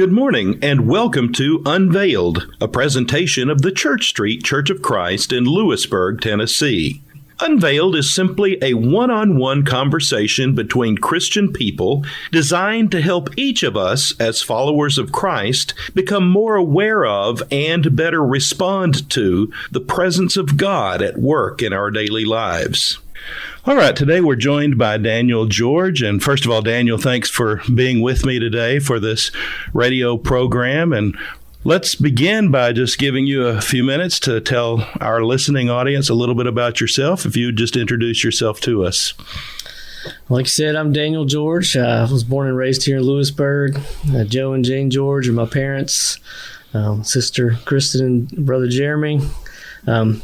Good morning and welcome to Unveiled, a presentation of the Church Street Church of Christ in Lewisburg, Tennessee. Unveiled is simply a one-on-one conversation between Christian people designed to help each of us as followers of Christ become more aware of and better respond to the presence of God at work in our daily lives. All right, today we're joined by Daniel George. And first of all, Daniel, thanks for being with me today for this radio program. And let's begin by just giving you a few minutes to tell our listening audience a little bit about yourself, if you would just introduce yourself to us. Like you said, I'm Daniel George. I was born and raised here in Lewisburg. Joe and Jane George are my parents, sister Kristen and brother Jeremy. I'm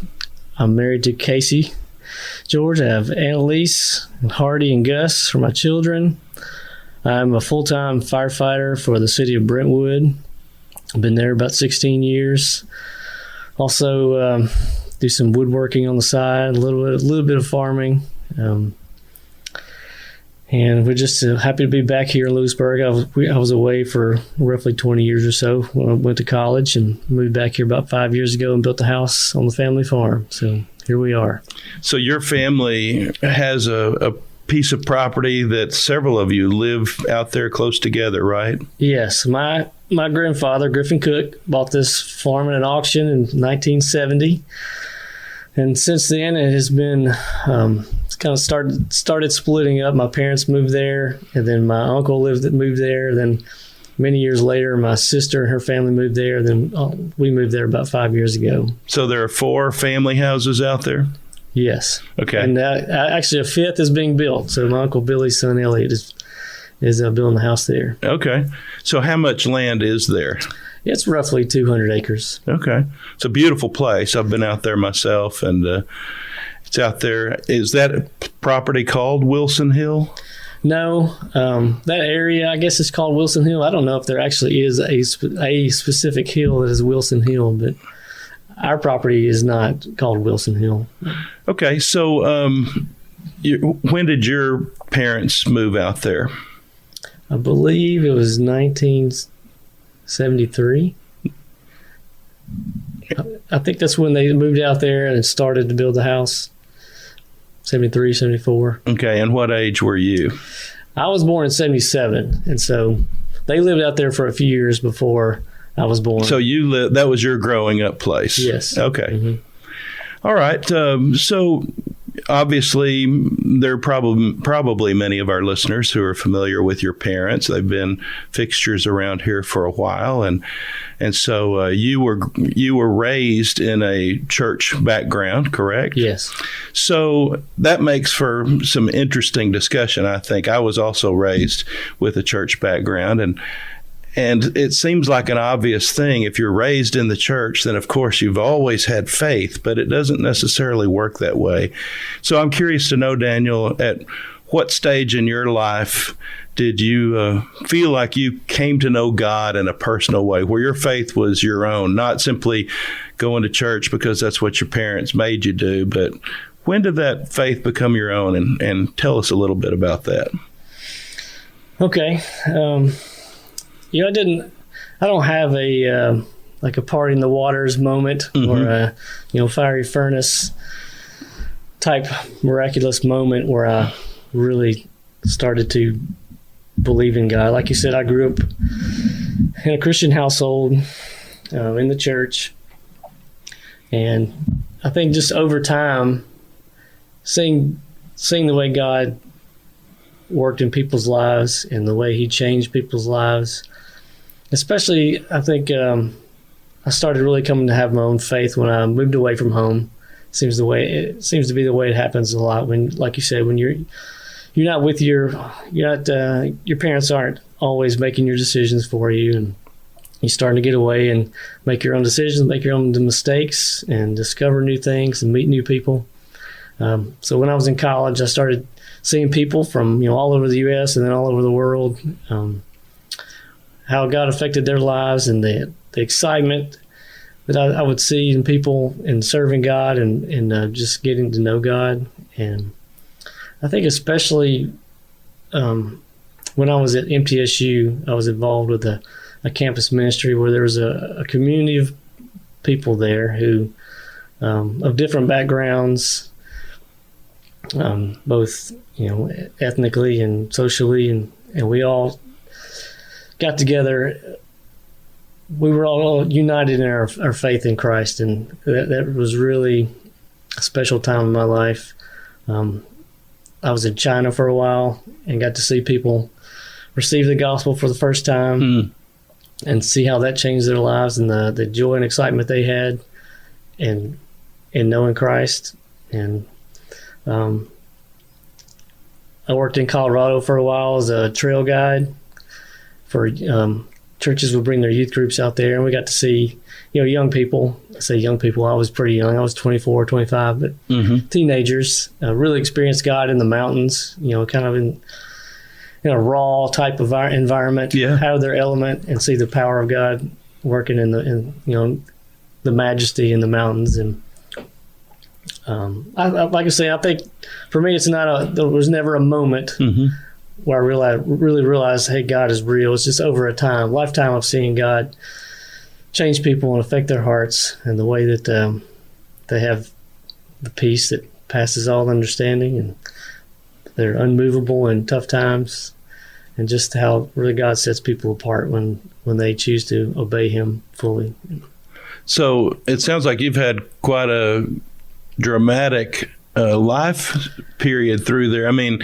married to Casey George. I have Annalise, Hardy, and Gus for my children. I'm a full-time firefighter for the city of Brentwood. I've been there about 16 years. Also, do some woodworking on the side, a little bit of farming. And we're just happy to be back here in Lewisburg. I was away for roughly 20 years or so when I went to college and moved back here about 5 years ago and built a house on the family farm. So here we are. So your family has a piece of property that several of you live out there close together, right? Yes. My grandfather, Griffin Cook, bought this farm at an auction in 1970. And since then, it has been it's kind of started splitting up. My parents moved there, and then my uncle moved there. Then many years later, my sister and her family moved there. Then we moved there about 5 years ago. So there are 4 family houses out there? Yes. Okay. And actually a 5th is being built. So my Uncle Billy's son, Elliot, is building the house there. Okay. So how much land is there? It's roughly 200 acres. Okay. It's a beautiful place. I've been out there myself, and it's out there. Is that property called Wilson Hill? No. That area, I guess, is called Wilson Hill. I don't know if there actually is a specific hill that is Wilson Hill, but our property is not called Wilson Hill. Okay. So when did your parents move out there? I believe it was 1973. I think that's when they moved out there and started to build the house. 73, 74. Okay. And what age were you? I was born in 77. And so they lived out there for a few years before I was born. So that was your growing up place? Yes. Okay. Mm-hmm. All right. So obviously, there are probably many of our listeners who are familiar with your parents. They've been fixtures around here for a while, and so you were raised in a church background, correct? Yes. So that makes for some interesting discussion. I think I was also raised with a church background, and it seems like an obvious thing. If you're raised in the church, then of course you've always had faith, but it doesn't necessarily work that way. So I'm curious to know, Daniel, at what stage in your life did you feel like you came to know God in a personal way, where your faith was your own, not simply going to church because that's what your parents made you do, but when did that faith become your own? And tell us a little bit about that. Okay. I don't have a party in the waters moment, mm-hmm. or a fiery furnace type miraculous moment where I really started to believe in God. Like you said, I grew up in a Christian household, in the church, and I think just over time, seeing the way God worked in people's lives and the way He changed people's lives. Especially, I think I started really coming to have my own faith when I moved away from home. Seems to be the way it happens a lot when, like you said, when you're not with your parents aren't always making your decisions for you, and you're starting to get away and make your own decisions, make your own mistakes, and discover new things and meet new people. So when I was in college, I started seeing people from all over the U.S. and then all over the world. How God affected their lives and the excitement that I would see in people in serving God and just getting to know God. And I think especially when I was at MTSU, I was involved with a a campus ministry where there was a community of people there who, of different backgrounds, both, ethnically and socially, and we all got together. We were all united in our faith in Christ, and that was really a special time in my life. I was in China for a while and got to see people receive the gospel for the first time and see how that changed their lives, and the joy and excitement they had in knowing Christ. And I worked in Colorado for a while as a trail guide for churches would bring their youth groups out there, and we got to see, young people. I say young people, I was pretty young. I was 24, 25, but teenagers really experienced God in the mountains, kind of in a raw type of environment, out of their element, and see the power of God working in the majesty in the mountains. And like I say, I think for me, there was never a moment where I really realized, hey, God is real. It's just over a lifetime of seeing God change people and affect their hearts, and the way that they have the peace that passes all understanding, and they're unmovable in tough times, and just how really God sets people apart when they choose to obey Him fully. So it sounds like you've had quite a dramatic life period through there. I mean,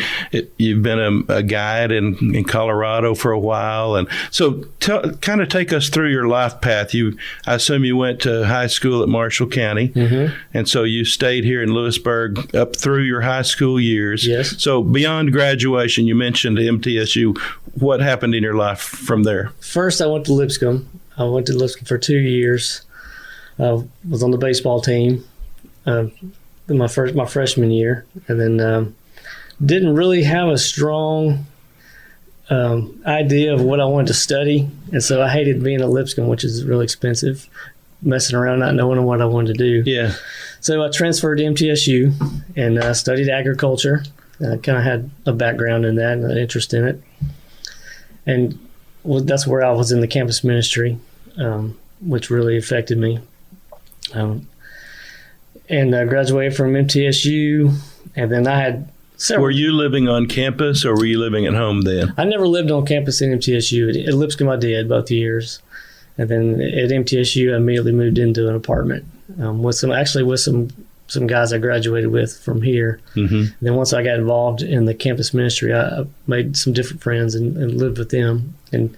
you've been a guide in Colorado for a while, and so kind of take us through your life path. I assume you went to high school at Marshall County, and so you stayed here in Lewisburg up through your high school years. Yes. So beyond graduation, you mentioned MTSU. What happened in your life from there? First, I went to Lipscomb. I went to Lipscomb for 2 years. Was on the baseball team. My freshman year, and then didn't really have a strong idea of what I wanted to study, and so I hated being at Lipscomb, which is really expensive, messing around, not knowing what I wanted to do. Yeah. So I transferred to MTSU and studied agriculture. I kind of had a background in that and an interest in it, and that's where I was in the campus ministry, which really affected me. And I graduated from MTSU, and then I had several. Were you living on campus, or were you living at home then? I never lived on campus in MTSU. At Lipscomb, I did both years, and then at MTSU, I immediately moved into an apartment with some guys I graduated with from here. And then once I got involved in the campus ministry, I made some different friends and lived with them in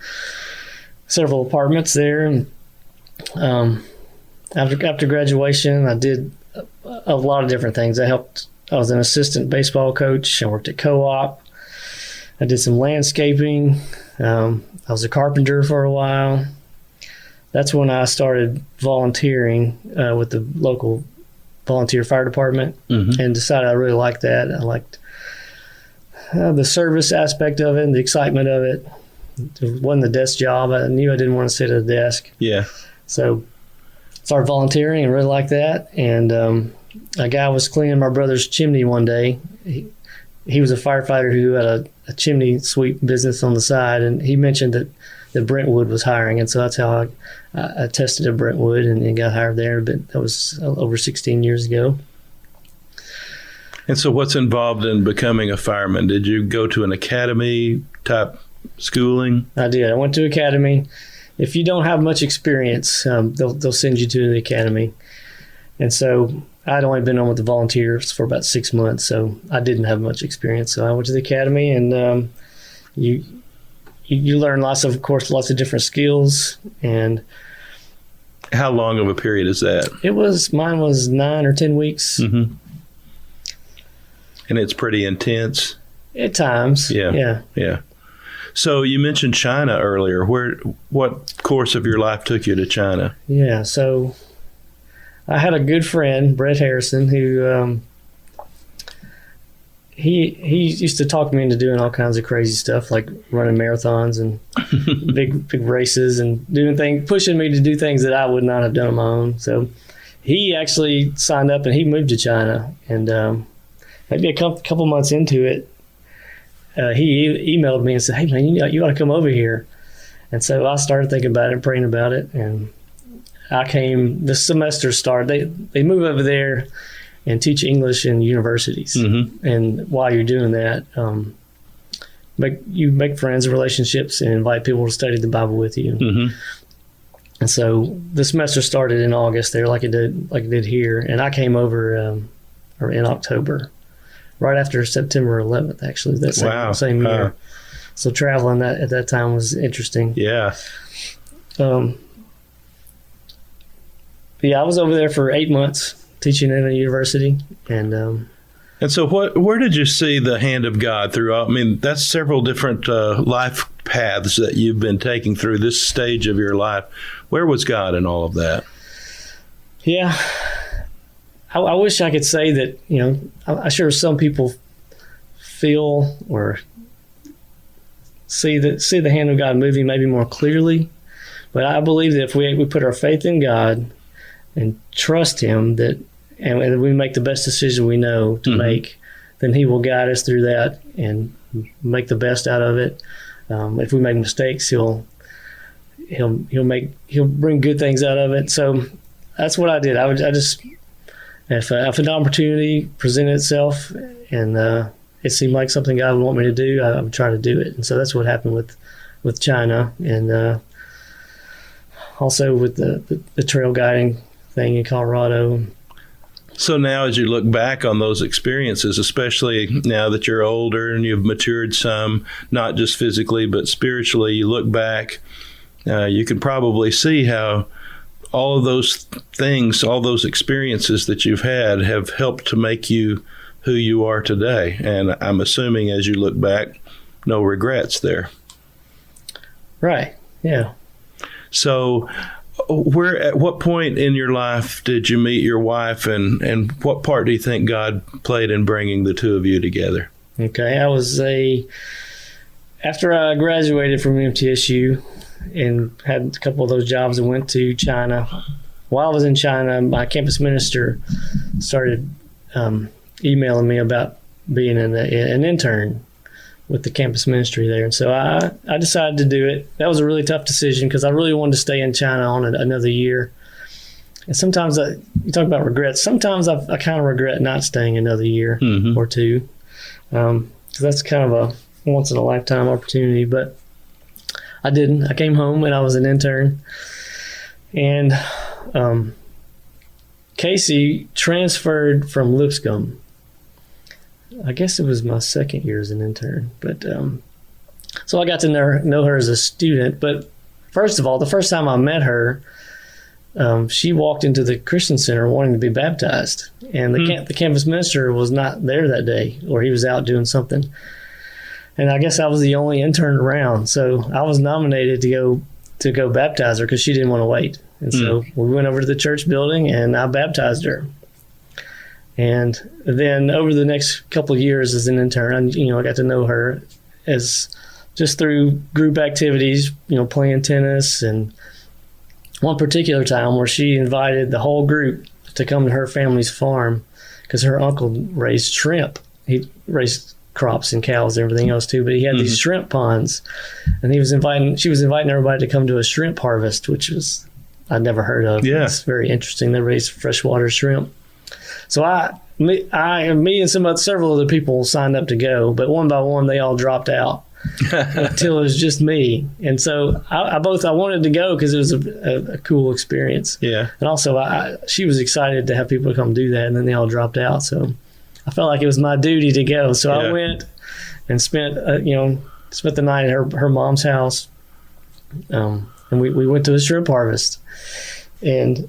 several apartments there. And after graduation, I did a lot of different things. I was an assistant baseball coach. I worked at co-op. I did some landscaping. I was a carpenter for a while. That's when I started volunteering with the local volunteer fire department, and decided I really liked that. I liked the service aspect of it and the excitement of it. It wasn't the desk job. I knew I didn't want to sit at a desk. Yeah. So started volunteering and really liked that. And a guy was cleaning my brother's chimney one day. He was a firefighter who had a chimney sweep business on the side, and he mentioned that Brentwood was hiring. And so that's how I tested at Brentwood and got hired there. But that was over 16 years ago. And so what's involved in becoming a fireman? Did you go to an academy type schooling? I did. I went to academy. If you don't have much experience, they'll send you to the academy. And so I'd only been on with the volunteers for about 6 months, so I didn't have much experience. So I went to the academy, and you learn lots of different skills. And how long of a period is that? Mine was 9 or 10 weeks. And it's pretty intense at times. Yeah. So you mentioned China earlier. What course of your life took you to China? Yeah, so I had a good friend, Brett Harrison, who he used to talk me into doing all kinds of crazy stuff, like running marathons and big races, and pushing me to do things that I would not have done on my own. So he actually signed up and he moved to China, and maybe a couple months into it, he emailed me and said, "Hey man, you ought to come over here." And so I started thinking about it and praying about it. And the semester started. They move over there and teach English in universities. Mm-hmm. And while you're doing that, you make friends and relationships and invite people to study the Bible with you. Mm-hmm. And so the semester started in August there, like it did here. And I came over in October, right after September 11th, actually, that same year. So traveling at that time was interesting. Yeah. I was over there for 8 months teaching in a university. And so where did you see the hand of God throughout? I mean, that's several different life paths that you've been taking through this stage of your life. Where was God in all of that? Yeah. I wish I could say that, I'm sure some people feel or see the hand of God moving maybe more clearly. But I believe that if we put our faith in God and trust Him, and we make the best decision we know to make, then He will guide us through that and make the best out of it. If we make mistakes, He'll bring good things out of it. So that's what I did. I just, if an opportunity presented itself and it seemed like something God would want me to do, I would try to do it. And so that's what happened with China, and also with the trail guiding thing in Colorado. So now as you look back on those experiences, especially now that you're older and you've matured some, not just physically but spiritually, you look back, you can probably see how all of those things, all those experiences that you've had have helped to make you who you are today. And I'm assuming as you look back, no regrets there. Right. Yeah. So at what point in your life did you meet your wife, and what part do you think God played in bringing the two of you together? Okay. After I graduated from MTSU and had a couple of those jobs and went to China, while I was in China, my campus minister started emailing me about being an intern with the campus ministry there. And so I decided to do it. That was a really tough decision because I really wanted to stay in China on another year. And sometimes you talk about regrets. Sometimes I kind of regret not staying another year or two. Because that's kind of a once in a lifetime opportunity, but I didn't. I came home and I was an intern. And Casey transferred from Lipscomb. I guess it was my second year as an intern. But so I got to know her as a student. But first of all, the first time I met her, she walked into the Christian Center wanting to be baptized. And the campus minister was not there that day, or he was out doing something. And I guess I was the only intern around. So I was nominated to go baptize her because she didn't want to wait. And so we went over to the church building and I baptized her. And then over the next couple of years as an intern, I got to know her as just through group activities, playing tennis. And one particular time where she invited the whole group to come to her family's farm because her uncle raised shrimp. He raised crops and cows and everything else too, but he had these shrimp ponds, and she was inviting everybody to come to a shrimp harvest, which I'd never heard of. Yeah. It's very interesting. They raise freshwater shrimp. So me and several other people signed up to go, but one by one they all dropped out until it was just me. And so I wanted to go because it was a cool experience. Yeah. And also she was excited to have people come do that, and then they all dropped out. So I felt like it was my duty to go. So I went and spent the night at her mom's house. And we went to a shrimp harvest. And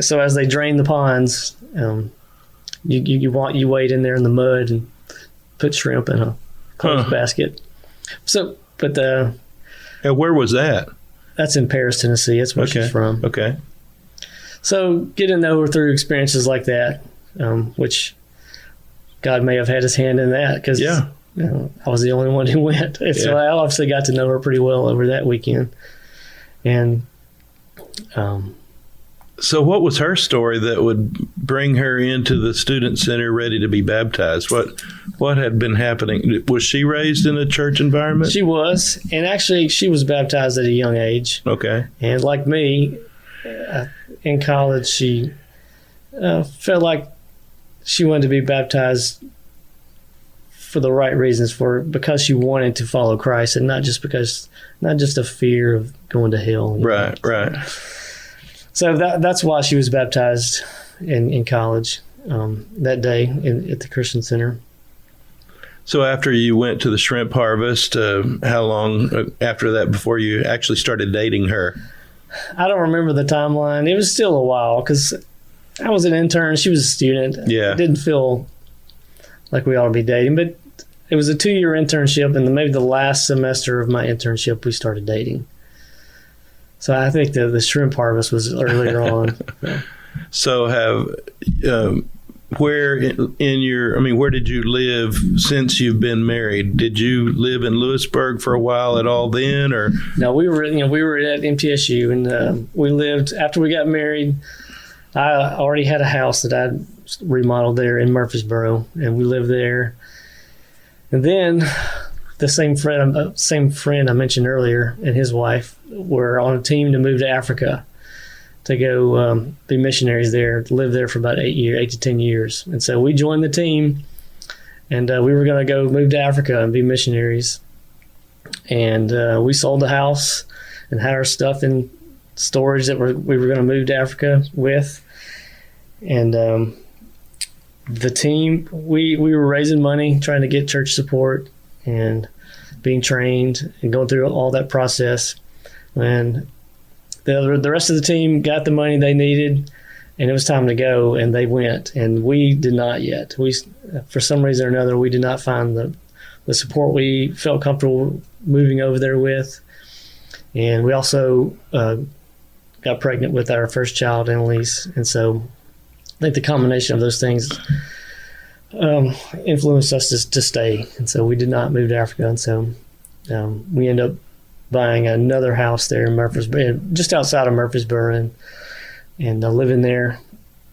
so as they drain the ponds, you wade in there in the mud and put shrimp in a closed basket. So, but and where was that? That's in Paris, Tennessee. That's where she's from. Okay. So getting to know her through experiences like that, which God may have had His hand in that because I was the only one who went. And so I obviously got to know her pretty well over that weekend. And So what was her story that would bring her into the student center ready to be baptized? What had been happening? Was she raised in a church environment? She was, and actually she was baptized at a young age. Okay. And like me, in college, she felt like she wanted to be baptized for the right reasons, because she wanted to follow Christ, and not just a fear of going to hell. Right, right. So that's why she was baptized in college that day at the Christian Center. So after you went to the shrimp harvest, how long after that before you actually started dating her? I don't remember the timeline. It was still a while because I was an intern. She was a student. Yeah. It didn't feel like we ought to be dating, but it was a 2-year internship, and maybe the last semester of my internship, we started dating. So I think the shrimp harvest was earlier on. So where did you live since you've been married? Did you live in Lewisburg for a while at all then, or? No, we were at MTSU, and we lived after we got married. I already had a house that I remodeled there in Murfreesboro, and we lived there. And then the same friend I mentioned earlier and his wife were on a team to move to Africa to go be missionaries there, live there for about 8 to 10 years. And so we joined the team, and we were going to go move to Africa and be missionaries. And we sold the house and had our stuff in storage that we were going to move to Africa with. And the team, we were raising money, trying to get church support and being trained and going through all that process. And the rest of the team got the money they needed, and it was time to go, and they went. And we did not yet. For some reason or another, we did not find the support we felt comfortable moving over there with. And we also got pregnant with our first child, Annalise. And so I think the combination of those things influenced us to stay. And so we did not move to Africa. And so we ended up buying another house there in Murfreesboro, just outside of Murfreesboro, and living there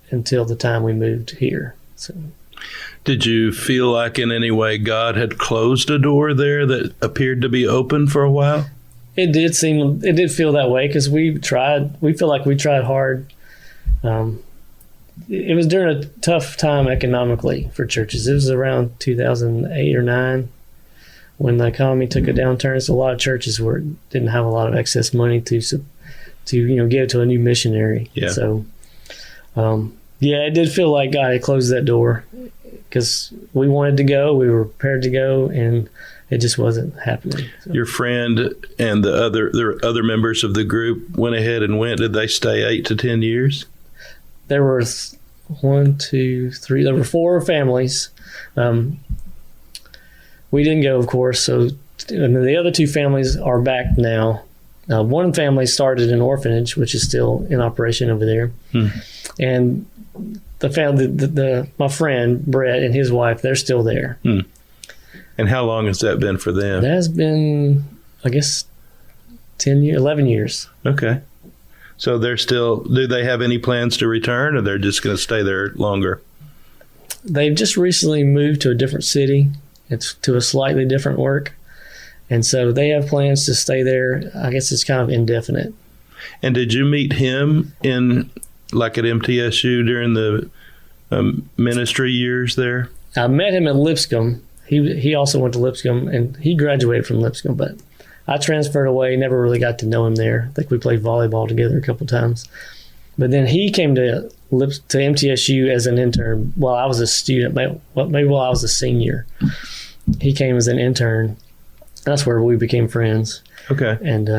until the time we moved here. So, did you feel like in any way God had closed a door there that appeared to be open for a while? It did feel that way because we feel like we tried hard. It was during a tough time economically for churches. It was around 2008 or 9 when the economy took a downturn. So a lot of churches didn't have a lot of excess money to give to a new missionary. Yeah. So, it did feel like God had closed that door because we wanted to go, we were prepared to go, and it just wasn't happening. So. Your friend and the other members of the group went ahead and went. Did they stay 8 to 10 years? There were 1, 2, 3. There were 4 families. We didn't go, of course. So the other 2 families are back now. One family started an orphanage, which is still in operation over there. And the family, my friend Brett and his wife, they're still there. And how long has that been for them? That has been, I guess, 11 years. Okay. So they're still, do they have any plans to return, or they're just going to stay there longer? They've just recently moved to a different city. It's to a slightly different work. And so they have plans to stay there. I guess it's kind of indefinite. And did you meet him at MTSU during the ministry years there? I met him at Lipscomb. He also went to Lipscomb, and he graduated from Lipscomb, but I transferred away, never really got to know him there. I think we played volleyball together a couple times. But then he came to MTSU as an intern while I was a student, maybe while I was a senior. He came as an intern. That's where we became friends. Okay. And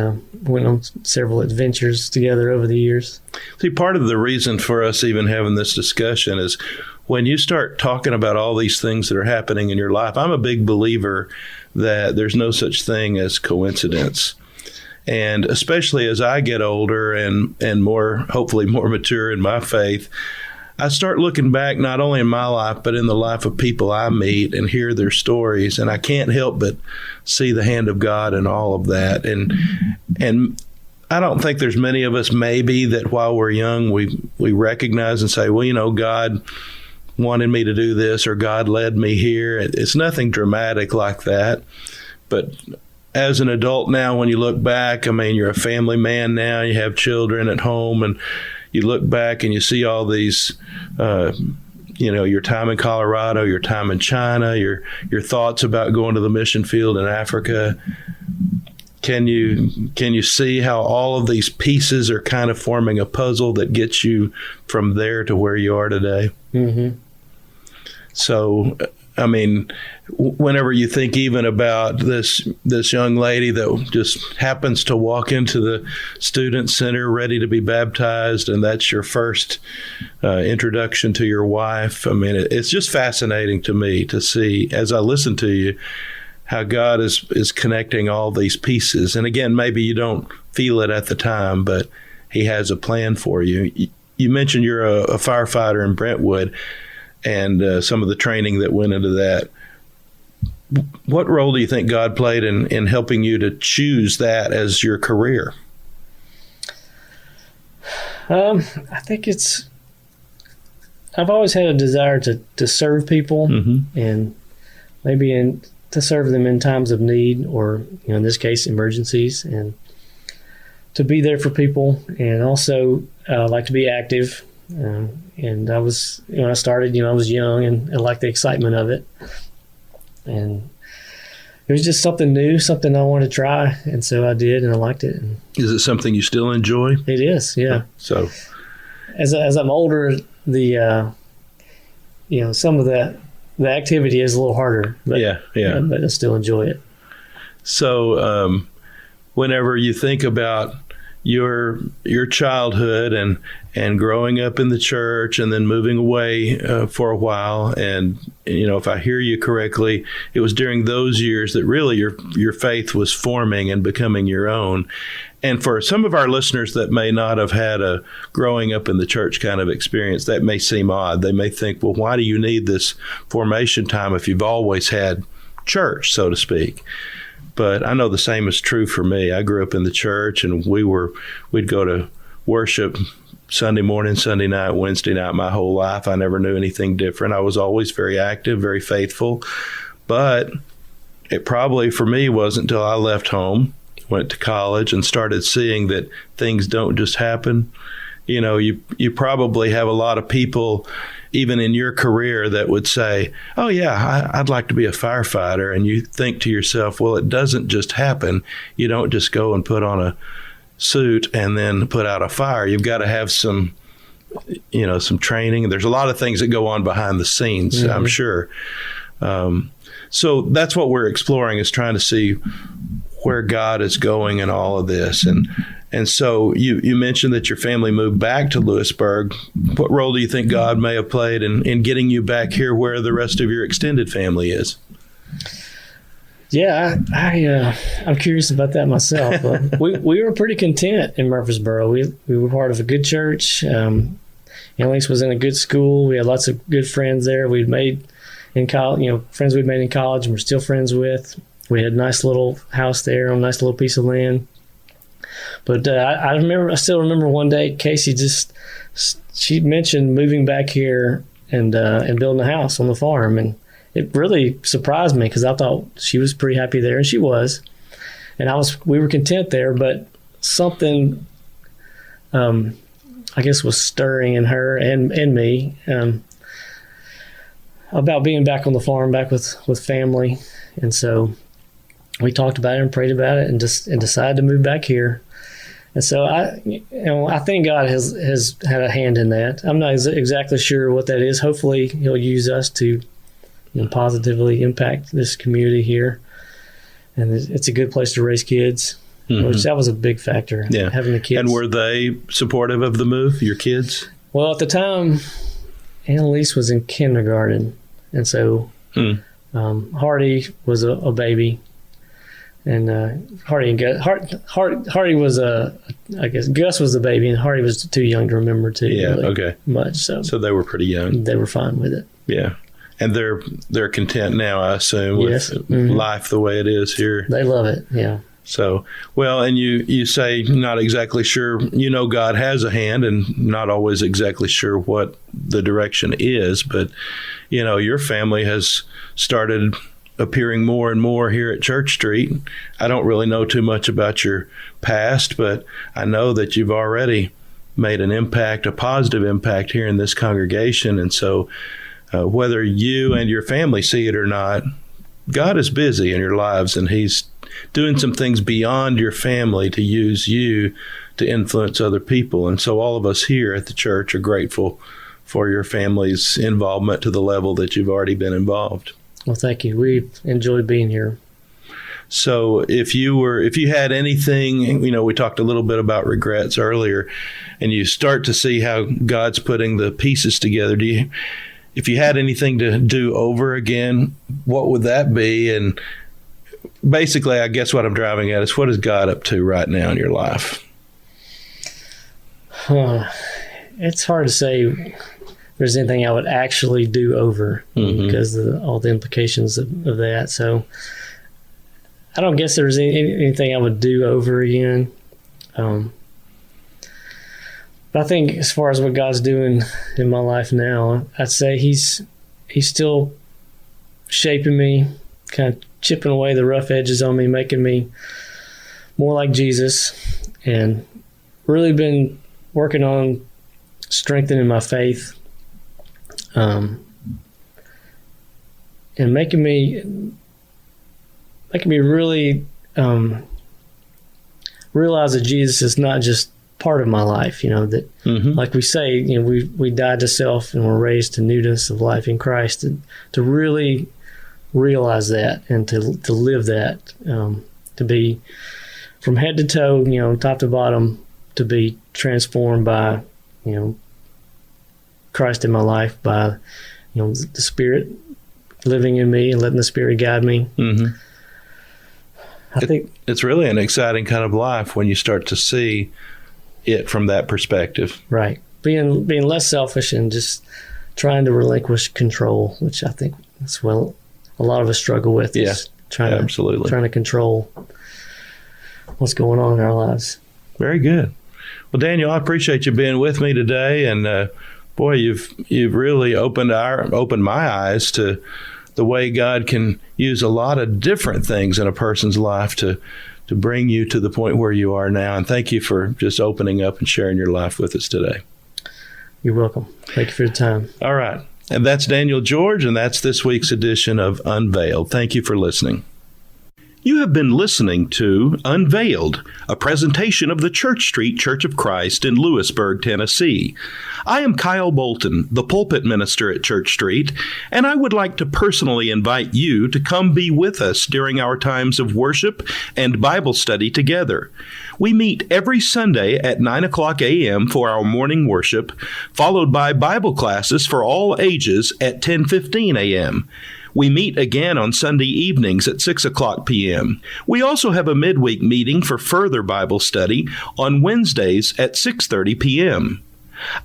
went on several adventures together over the years. See, part of the reason for us even having this discussion is when you start talking about all these things that are happening in your life. I'm a big believer that there's no such thing as coincidence. And especially as I get older and hopefully more mature in my faith, I start looking back not only in my life, but in the life of people I meet and hear their stories. And I can't help but see the hand of God in all of that. And I don't think there's many of us maybe that while we're young, we recognize and say, well, God wanted me to do this, or God led me here. It's nothing dramatic like that. But as an adult now, when you look back, I mean, you're a family man now, you have children at home, and you look back and you see all these, your time in Colorado, your time in China, your thoughts about going to the mission field in Africa. Can you see how all of these pieces are kind of forming a puzzle that gets you from there to where you are today? Mm-hmm. So, I mean, whenever you think even about this young lady that just happens to walk into the student center ready to be baptized, and that's your first introduction to your wife, I mean, it's just fascinating to me to see, as I listen to you, how God is connecting all these pieces. And again, maybe you don't feel it at the time, but He has a plan for you. You mentioned you're a firefighter in Brentwood, and some of the training that went into that. What role do you think God played in helping you to choose that as your career? I think I've always had a desire to serve people, mm-hmm. and maybe to serve them in times of need, or in this case, emergencies, and to be there for people, and also like to be active. And I was, when I started, I was young and I liked the excitement of it. And it was just something new, something I wanted to try. And so I did, and I liked it. And is it something you still enjoy? it is, yeah. So as I'm older, some of the activity is a little harder. But, yeah. But I still enjoy it. So whenever you think about your childhood and growing up in the church and then moving away for a while, and if I hear you correctly, it was during those years that really your faith was forming and becoming your own. And for some of our listeners that may not have had a growing up in the church kind of experience, that may seem odd. They may think, well, why do you need this formation time if you've always had church, so to speak? But I know the same is true for me. I grew up in the church, and we'd go to worship Sunday morning, Sunday night, Wednesday night my whole life. I never knew anything different. I was always very active, very faithful. But it probably for me wasn't until I left home, went to college, and started seeing that things don't just happen. You probably have a lot of people even in your career that would say, oh yeah, I'd like to be a firefighter. And you think to yourself, well, it doesn't just happen. You don't just go and put on a suit and then put out a fire. You've got to have some training. There's a lot of things that go on behind the scenes, mm-hmm. I'm sure. So that's what we're exploring, is trying to see where God is going in all of this. And so you mentioned that your family moved back to Lewisburg. What role do you think God may have played in getting you back here where the rest of your extended family is? Yeah, I'm curious about that myself. We were pretty content in Murfreesboro. We were part of a good church. Annalise was in a good school. We had lots of good friends there. We'd made in college, friends we'd made in college and we're still friends with. We had a nice little house there on a nice little piece of land. But I still remember one day Casey she mentioned moving back here and building a house on the farm, and it really surprised me because I thought she was pretty happy there, and she was, and we were content there. But something, I guess, was stirring in her and me about being back on the farm, back with family, and so we talked about it and prayed about it and decided to move back here. And so I think God has had a hand in that. I'm not exactly sure what that is. Hopefully He'll use us to positively impact this community here. And it's a good place to raise kids, mm-hmm. which that was a big factor, having the kids. And were they supportive of the move, your kids? Well, at the time, Annalise was in kindergarten. And so Hardy was a baby. And Hardy was I guess Gus was the baby, and Hardy was too young to remember much. So they were pretty young. They were fine with it. Yeah, and they're content now, I assume, with mm-hmm. life the way it is here. They love it. Yeah. So, well, and you say not exactly sure, God has a hand and not always exactly sure what the direction is, but, your family has started appearing more and more here at Church Street. I don't really know too much about your past, but I know that you've already made an impact, a positive impact here in this congregation. And so whether you and your family see it or not, God is busy in your lives, and He's doing some things beyond your family to use you to influence other people. And so all of us here at the church are grateful for your family's involvement to the level that you've already been involved. Well, thank you. We've enjoyed being here. So if you had anything, we talked a little bit about regrets earlier, and you start to see how God's putting the pieces together. If you had anything to do over again, what would that be? And basically, I guess what I'm driving at is, what is God up to right now in your life? It's hard to say if there's anything I would actually do over because of all the implications of that. So I don't guess there's anything I would do over again. But I think as far as what God's doing in my life now, I'd say He's still shaping me, kind of chipping away the rough edges on me, making me more like Jesus, and really been working on strengthening my faith, and making me really realize that Jesus is not just part of my life, that like we say, we died to self and we're raised to newness of life in Christ, and to really realize that and to live that, to be from head to toe, top to bottom, to be transformed by, Christ in my life, by, the Spirit living in me and letting the Spirit guide me. I think it's really an exciting kind of life when you start to see it from that perspective. Right. Being less selfish and just trying to relinquish control, which I think that's a lot of us struggle with. Is trying to control what's going on in our lives. Very good. Well, Daniel, I appreciate you being with me today, and boy, you've really opened my eyes to the way God can use a lot of different things in a person's life to bring you to the point where you are now. And thank you for just opening up and sharing your life with us today. You're welcome. Thank you for your time. All right. And that's Daniel George, and that's this week's edition of Unveiled. Thank you for listening. You have been listening to Unveiled, a presentation of the Church Street Church of Christ in Lewisburg, Tennessee. I am Kyle Bolton, the pulpit minister at Church Street, and I would like to personally invite you to come be with us during our times of worship and Bible study together. We meet every Sunday at 9 o'clock a.m. for our morning worship, followed by Bible classes for all ages at 10:15 a.m. We meet again on Sunday evenings at 6 o'clock p.m. We also have a midweek meeting for further Bible study on Wednesdays at 6:30 p.m.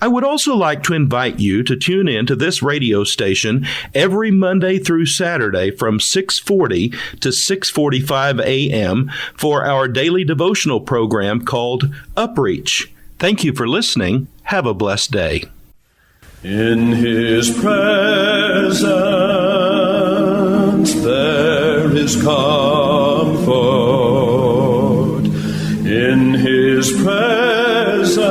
I would also like to invite you to tune in to this radio station every Monday through Saturday from 6:40 to 6:45 a.m. for our daily devotional program called Upreach. Thank you for listening. Have a blessed day. In His presence there is comfort. In His presence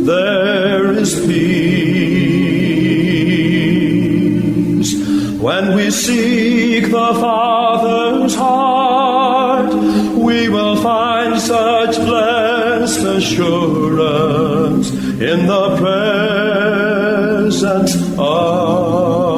there is peace. When we seek the Father's heart, we will find such blessed assurance in the presence of